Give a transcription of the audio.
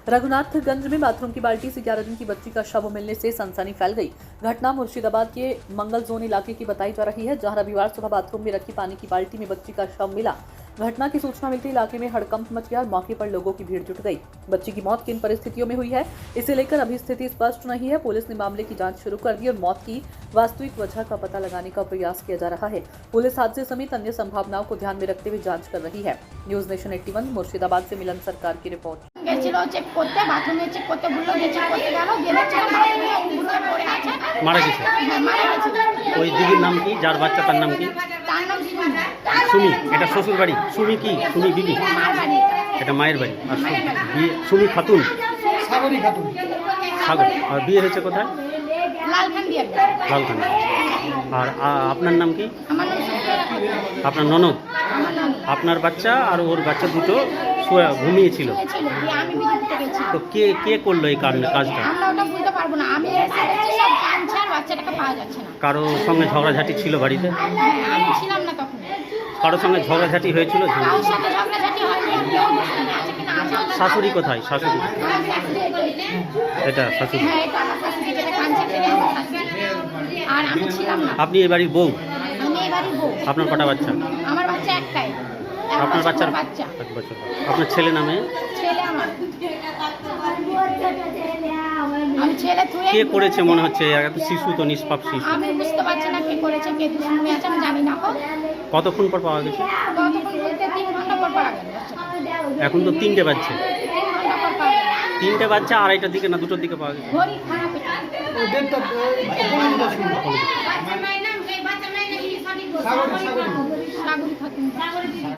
रघुनाथगंज में बाथरूम की बाल्टी से 11 दिन की बच्ची का शव मिलने से सनसनी फैल गई। घटना मुर्शिदाबाद के मंगल जोन इलाके की बताई जा रही है, जहां रविवार सुबह बाथरूम में रखी पानी की बाल्टी में बच्ची का शव मिला। घटना की सूचना मिलते इलाके में हड़कंप मच गया और मौके पर लोगों की भीड़ जुट गई। बच्ची की मौत किन परिस्थितियों में हुई है, इसे लेकर अभी स्थिति स्पष्ट नहीं है। पुलिस ने मामले की जांच शुरू कर दी और मौत की वास्तविक वजह का पता लगाने का प्रयास किया जा रहा है। पुलिस हादसे समेत अन्य संभावनाओं को ध्यान में रखते हुए जांच कर रही है। न्यूज नेशन 81 मुर्शिदाबाद से मिलन सरकार की रिपोर्ट। গেছিল চেক করতে, বাথরুমে চেক করতে বললো, চেক করতে গেল, গেলে বাথরুমে উড়ে পড়ে আছে। মারা গেছে। হ্যাঁ, মারা গেছে। ওই দিদির নাম কি, যার বাচ্চা তার নাম কি? তার নাম সুমি। সুমি, এটা শ্বশুর বাড়ি। সুমি কি? সুমি বিবি, মার বাড়ি। এটা মায়ের বাড়ি। আর সুমি খাতুন, সাগরী খাতুন। সাগর। আর বিয়ে হয়েছে কোথায়? লালখান্দি। লালখান। আর আপনার নাম কি? আমার নাম সুপ্রিয়া খাতুন। আপনার ননদ? আমার নাম আপনার বাচ্চা আর ওর বাচ্চা দুটো ঘুমিয়েছিল। ছিল, দিয়ে আমি বিদ্যুৎ গেছি। তো কে করলো এই কাজটা? আমরা ওটা বলতে পারবো না। আমি এসে দেখছি সব কাঁদছে আর বাচ্চাটাকে পাওয়া যাচ্ছে না। কারো সঙ্গে ঝগড়াঝাটি ছিল বাড়িতে? আমি ছিলাম না তখন। কারোর সঙ্গে ঝগড়াঝাটি হয়েছিল? কারোর সাথে ঝগড়াঝাটি হয়নি। কেউ বুঝতে আছে কিনা আছে আমরা শাশুড়ি কোথায়? শাশুড়ি আমার শাশুড়ি। এটা শাশুড়ি। হ্যাঁ, এটা আমার শাশুড়ি, যেটা কাঁদছে সেটাই আমার শাশুড়ি। আর আমি ছিলাম না। আপনি এই বাড়ির বউ? আমি এবারই বউ। আপনার কটা বাচ্চা? আমার বাচ্চা একটাই। আপনার বাচ্চার বাচ্চা। এক বছর। আপনার ছেলে নামে? ছেলে আমার। আমি ছেলে তুই কে করেছে মনে হচ্ছে? এত শিশু তো, নিষ্পাপ শিশু। আমি বুঝতে পারছি না কে করেছে, কে দুষ্কর্মী আছে আমি জানি না। কতক্ষণ পর পাওয়া গেছে? কতক্ষণ বলতে 3 ঘন্টা পর পাওয়া গেল বাচ্চাটা। এখন তো 3টে বাজছে। 3 ঘন্টা পর পাওয়া গেল। 3টে বাজছে, 2:30টার দিকে না 2টোর দিকে পাওয়া গেছে? ঘড়ি খারাপ। ডেটটা বাচ্চা নাই না, এই বাচ্চা নাই না, সাগরী সাগরী খাতুন।